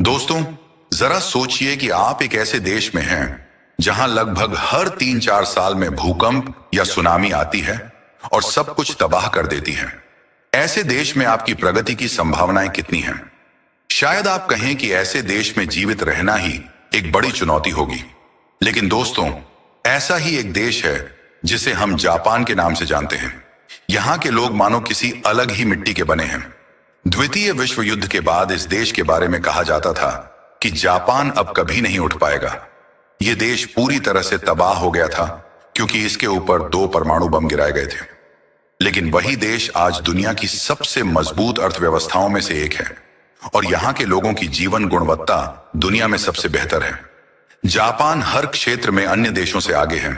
दोस्तों, जरा सोचिए कि आप एक ऐसे देश में हैं जहां लगभग हर 3-4 साल में भूकंप या सुनामी आती है और सब कुछ तबाह कर देती है। ऐसे देश में आपकी प्रगति की संभावनाएं कितनी हैं? शायद आप कहें कि ऐसे देश में जीवित रहना ही एक बड़ी चुनौती होगी। लेकिन दोस्तों, ऐसा ही एक देश है जिसे हम जापान के नाम से जानते हैं। यहाँ के लोग मानो किसी अलग ही मिट्टी के बने हैं। द्वितीय विश्व युद्ध के बाद इस देश के बारे में कहा जाता था कि जापान अब कभी नहीं उठ पाएगा। यह देश पूरी तरह से तबाह हो गया था क्योंकि इसके ऊपर 2 परमाणु बम गिराए गए थे। लेकिन वही देश आज दुनिया की सबसे मजबूत अर्थव्यवस्थाओं में से एक है और यहाँ के लोगों की जीवन गुणवत्ता दुनिया में सबसे बेहतर है। जापान हर क्षेत्र में अन्य देशों से आगे है।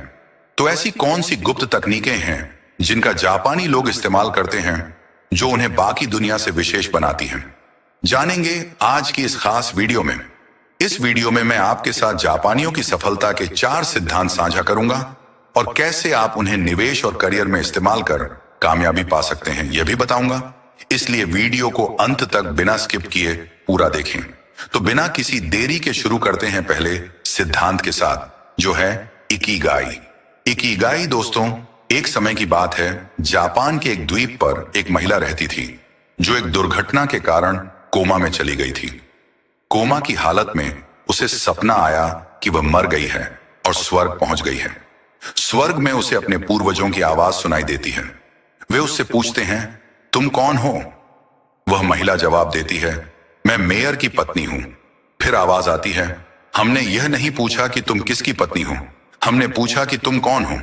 तो ऐसी कौन सी गुप्त तकनीकें हैं जिनका जापानी लोग इस्तेमाल करते हैं जो उन्हें बाकी दुनिया से विशेष बनाती हैं? जानेंगे आज की इस खास वीडियो में। इस वीडियो में मैं आपके साथ जापानियों की सफलता के 4 सिद्धांत साझा करूंगा और कैसे आप उन्हें निवेश और करियर में इस्तेमाल कर कामयाबी पा सकते हैं यह भी बताऊंगा। इसलिए वीडियो को अंत तक बिना स्किप किए पूरा देखें। तो बिना किसी देरी के शुरू करते हैं पहले सिद्धांत के साथ, जो है इकिगाई। इकिगाई दोस्तों, एक समय की बात है, जापान के एक द्वीप पर एक महिला रहती थी जो एक दुर्घटना के कारण कोमा में चली गई थी। कोमा की हालत में उसे सपना आया कि वह मर गई है और स्वर्ग पहुंच गई है। स्वर्ग में उसे अपने पूर्वजों की आवाज सुनाई देती है। वे उससे पूछते हैं, तुम कौन हो? वह महिला जवाब देती है, मैं मेयर की पत्नी हूं। फिर आवाज आती है, हमने यह नहीं पूछा कि तुम किसकी पत्नी हो, हमने पूछा कि तुम कौन हो।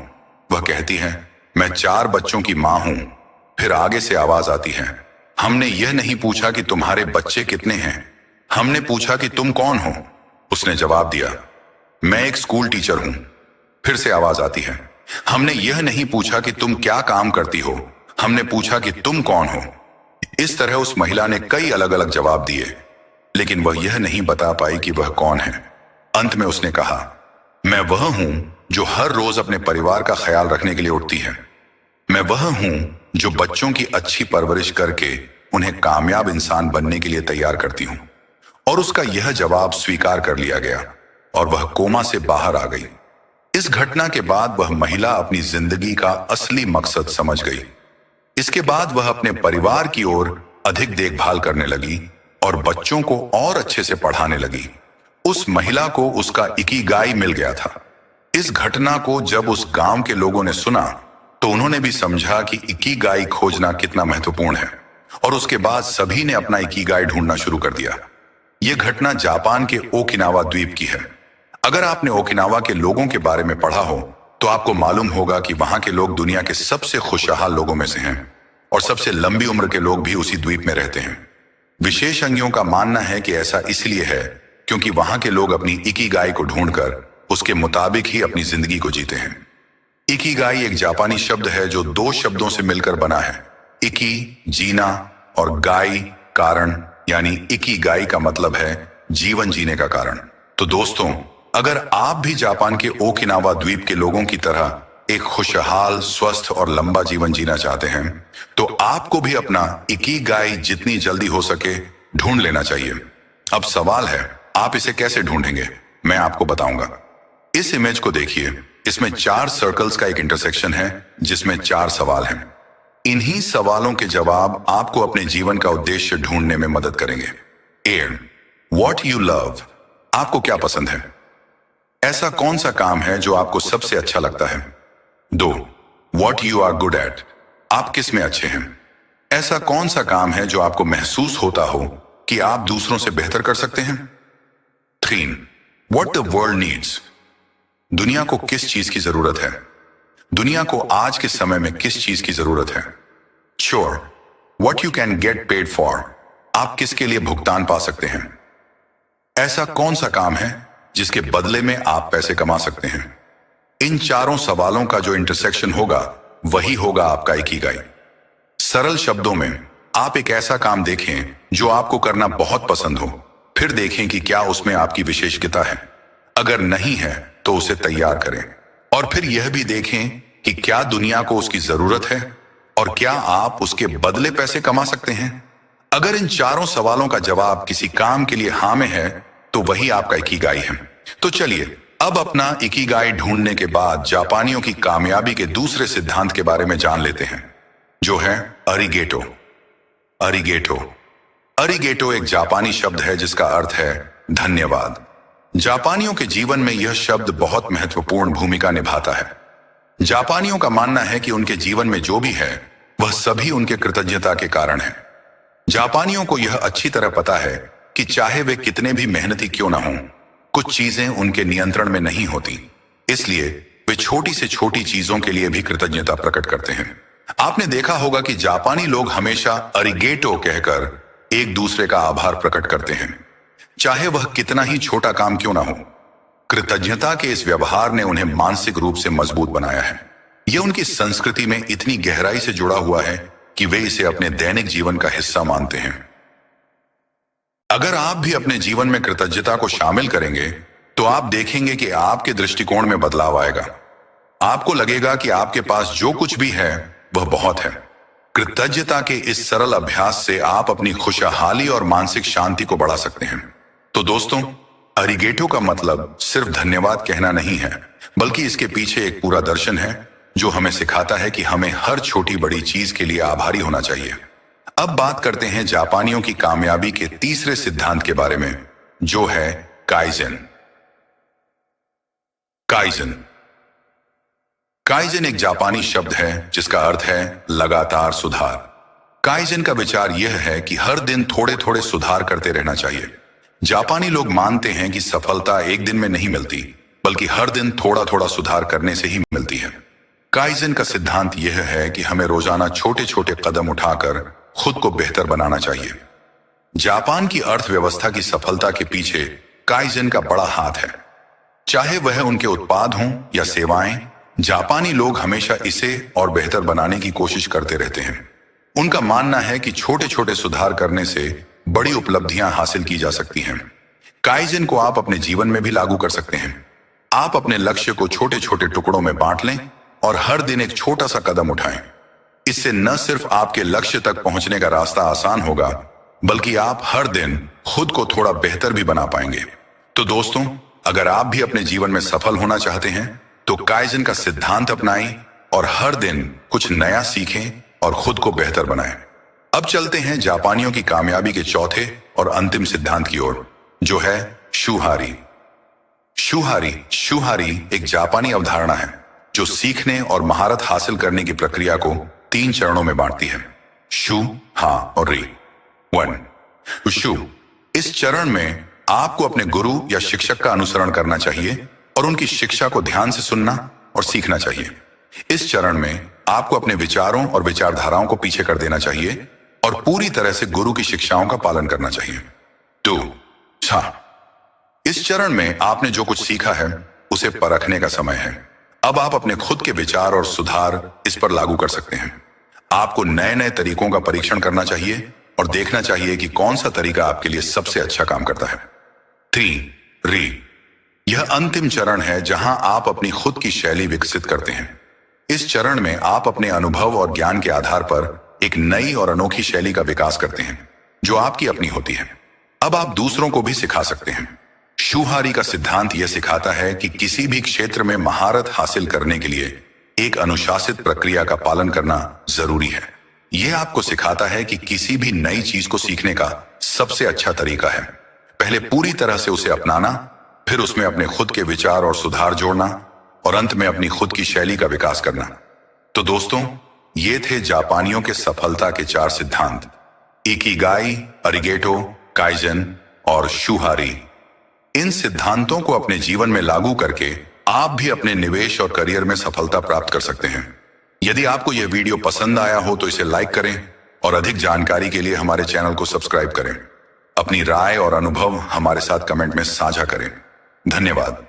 वह कहती है, मैं 4 बच्चों की मां हूं। फिर आगे से आवाज आती है, हमने यह नहीं पूछा कि तुम्हारे बच्चे कितने हैं, हमने पूछा कि तुम कौन हो। उसने जवाब दिया, मैं एक स्कूल टीचर हूं। फिर से आवाज आती है, हमने यह नहीं पूछा कि तुम क्या काम करती हो, हमने पूछा कि तुम कौन हो। इस तरह उस महिला ने कई अलग अलग जवाब दिए, लेकिन वह यह नहीं बता पाई कि वह कौन है। अंत में उसने कहा, मैं वह हूं जो हर रोज अपने परिवार का ख्याल रखने के लिए उठती है। मैं वह हूं जो बच्चों की अच्छी परवरिश करके उन्हें कामयाब इंसान बनने के लिए तैयार करती हूं। और उसका यह जवाब स्वीकार कर लिया गया और वह कोमा से बाहर आ गई। इस घटना के बाद वह महिला अपनी जिंदगी का असली मकसद समझ गई। इसके बाद वह अपने परिवार की ओर अधिक देखभाल करने लगी और बच्चों को और अच्छे से पढ़ाने लगी। उस महिला को उसका इकिगाई मिल गया था। इस घटना को जब उस गांव के लोगों ने सुना तो उन्होंने भी समझा कि इकिगाई खोजना कितना महत्वपूर्ण है और उसके बाद सभी ने अपना इकिगाई ढूंढना शुरू कर दिया। यह घटना जापान के ओकिनावा द्वीप की है। अगर आपने ओकिनावा के लोगों के बारे में पढ़ा हो तो आपको मालूम होगा कि वहां के लोग दुनिया के सबसे खुशहाल लोगों में से हैं और सबसे लंबी उम्र के लोग भी उसी द्वीप में रहते हैं। विशेषज्ञों का मानना है कि ऐसा इसलिए है क्योंकि वहां के लोग अपनी इकिगाई को ढूंढकर उसके मुताबिक ही अपनी जिंदगी को जीते हैं। इकिगाई एक जापानी शब्द है जो 2 शब्दों से मिलकर बना है। इकी जीना और गाई कारण, यानी इकिगाई का मतलब है जीवन जीने का कारण। तो दोस्तों, अगर आप भी जापान के ओकिनावा द्वीप के लोगों की तरह एक खुशहाल, स्वस्थ और लंबा जीवन जीना चाहते हैं तो आपको भी अपना इकिगाई जितनी जल्दी हो सके ढूंढ लेना चाहिए। अब सवाल है, आप इसे कैसे ढूंढेंगे? मैं आपको बताऊंगा। इस इमेज को देखिए। इसमें 4 सर्कल्स का एक इंटरसेक्शन है जिसमें 4 सवाल हैं। इन्हीं सवालों के जवाब आपको अपने जीवन का उद्देश्य ढूंढने में मदद करेंगे। ए, व्हाट यू लव, आपको क्या पसंद है? ऐसा कौन सा काम है जो आपको सबसे अच्छा लगता है? 2, what you are good at, आप किस में अच्छे हैं? ऐसा कौन सा काम है जो आपको महसूस होता हो कि आप दूसरों से बेहतर कर सकते हैं? 3, व्हाट द वर्ल्ड नीड्स, दुनिया को किस चीज की जरूरत है? दुनिया को आज के समय में किस चीज की जरूरत है? 4, what you can get paid for, आप किसके लिए भुगतान पा सकते हैं? ऐसा कौन सा काम है जिसके बदले में आप पैसे कमा सकते हैं? इन 4 सवालों का जो इंटरसेक्शन होगा वही होगा आपका इकिगाई। सरल शब्दों में, आप एक ऐसा काम देखें जो आपको करना बहुत पसंद हो, फिर देखें कि क्या उसमें आपकी विशेषज्ञता है। अगर नहीं है तो उसे तैयार करें और फिर यह भी देखें कि क्या दुनिया को उसकी जरूरत है और क्या आप उसके बदले पैसे कमा सकते हैं। अगर इन चारों सवालों का जवाब किसी काम के लिए हाँ में है तो वही आपका इकिगाई है। तो चलिए अब अपना इकिगाई ढूंढने के बाद जापानियों की कामयाबी के दूसरे सिद्धांत के बारे में जान लेते हैं, जो है अरिगेटो। अरिगेटो अरिगेटो एक जापानी शब्द है जिसका अर्थ है धन्यवाद। जापानियों के जीवन में यह शब्द बहुत महत्वपूर्ण भूमिका निभाता है। जापानियों का मानना है कि उनके जीवन में जो भी है वह सभी उनके कृतज्ञता के कारण है। जापानियों को यह अच्छी तरह पता है कि चाहे वे कितने भी मेहनती क्यों ना हों, कुछ चीजें उनके नियंत्रण में नहीं होती, इसलिए वे छोटी से छोटी चीजों के लिए भी कृतज्ञता प्रकट करते हैं। आपने देखा होगा कि जापानी लोग हमेशा अरिगेटो कहकर एक दूसरे का आभार प्रकट करते हैं, चाहे वह कितना ही छोटा काम क्यों ना हो। कृतज्ञता के इस व्यवहार ने उन्हें मानसिक रूप से मजबूत बनाया है। यह उनकी संस्कृति में इतनी गहराई से जुड़ा हुआ है कि वे इसे अपने दैनिक जीवन का हिस्सा मानते हैं। अगर आप भी अपने जीवन में कृतज्ञता को शामिल करेंगे तो आप देखेंगे कि आपके दृष्टिकोण में बदलाव आएगा। आपको लगेगा कि आपके पास जो कुछ भी है वह बहुत है। कृतज्ञता के इस सरल अभ्यास से आप अपनी खुशहाली और मानसिक शांति को बढ़ा सकते हैं। तो दोस्तों, अरिगेटो का मतलब सिर्फ धन्यवाद कहना नहीं है, बल्कि इसके पीछे एक पूरा दर्शन है जो हमें सिखाता है कि हमें हर छोटी बड़ी चीज के लिए आभारी होना चाहिए। अब बात करते हैं जापानियों की कामयाबी के तीसरे सिद्धांत के बारे में, जो है काइजेन। काइजेन काइजेन एक जापानी शब्द है जिसका अर्थ है लगातार सुधार। काइजेन का विचार यह है कि हर दिन थोड़े थोड़े सुधार करते रहना चाहिए। जापानी लोग मानते हैं कि सफलता एक दिन में नहीं मिलती, बल्कि हर दिन थोड़ा थोड़ा सुधार करने से ही मिलती है। काइजेन का सिद्धांत यह है कि हमें रोजाना छोटे छोटे कदम उठाकर खुद को बेहतर बनाना चाहिए। जापान की अर्थव्यवस्था की सफलता के पीछे काइजेन का बड़ा हाथ है। चाहे वह उनके उत्पाद हों या सेवाएं, जापानी लोग हमेशा इसे और बेहतर बनाने की कोशिश करते रहते हैं। उनका मानना है कि छोटे छोटे सुधार करने से बड़ी उपलब्धियां हासिल की जा सकती हैं। काइजेन को आप अपने जीवन में भी लागू कर सकते हैं। आप अपने लक्ष्य को छोटे छोटे टुकड़ों में बांट लें और हर दिन एक छोटा सा कदम उठाएं। इससे न सिर्फ आपके लक्ष्य तक पहुंचने का रास्ता आसान होगा, बल्कि आप हर दिन खुद को थोड़ा बेहतर भी बना पाएंगे। तो दोस्तों, अगर आप भी अपने जीवन में सफल होना चाहते हैं तो काइजेन का सिद्धांत अपनाएं और हर दिन कुछ नया सीखें और खुद को बेहतर बनाएं। अब चलते हैं जापानियों की कामयाबी के चौथे और अंतिम सिद्धांत की ओर, जो है शुहारी। शुहारी एक जापानी अवधारणा है जो सीखने और महारत हासिल करने की प्रक्रिया को 3 चरणों में बांटती है, शु, हाँ और री। 1. शु। इस चरण में आपको अपने गुरु या शिक्षक का अनुसरण करना चाहिए और उनकी शिक्षा को ध्यान से सुनना और सीखना चाहिए। इस चरण में आपको अपने विचारों और विचारधाराओं को पीछे कर देना चाहिए और पूरी तरह से गुरु की शिक्षाओं का पालन करना चाहिए। 2. छा। इस चरण में आपने जो कुछ सीखा है उसे परखने का समय है। अब आप अपने खुद के विचार और सुधार इस पर लागू कर सकते हैं। आपको नए नए तरीकों का परीक्षण करना चाहिए और देखना चाहिए कि कौन सा तरीका आपके लिए सबसे अच्छा काम करता है। 3. री। यह अंतिम चरण है जहां आप अपनी खुद की शैली विकसित करते हैं। इस चरण में आप अपने अनुभव और ज्ञान के आधार पर एक नई और अनोखी शैली का विकास करते हैं जो आपकी अपनी होती है। अब आप दूसरों को भी सिखा सकते हैं। शुहारी का सिद्धांत यह सिखाता है कि किसी भी क्षेत्र में महारत हासिल करने के लिए एक अनुशासित प्रक्रिया का पालन करना जरूरी है। यह आपको सिखाता है कि किसी भी नई चीज को सीखने का सबसे अच्छा तरीका है पहले पूरी तरह से उसे अपनाना, फिर उसमें अपने खुद के विचार और सुधार जोड़ना और अंत में अपनी खुद की शैली का विकास करना। तो दोस्तों, ये थे जापानियों के सफलता के 4 सिद्धांत, इकिगाई, अरिगेटो, काइजेन और शुहारी। इन सिद्धांतों को अपने जीवन में लागू करके आप भी अपने निवेश और करियर में सफलता प्राप्त कर सकते हैं। यदि आपको यह वीडियो पसंद आया हो तो इसे लाइक करें और अधिक जानकारी के लिए हमारे चैनल को सब्सक्राइब करें। अपनी राय और अनुभव हमारे साथ कमेंट में साझा करें। धन्यवाद।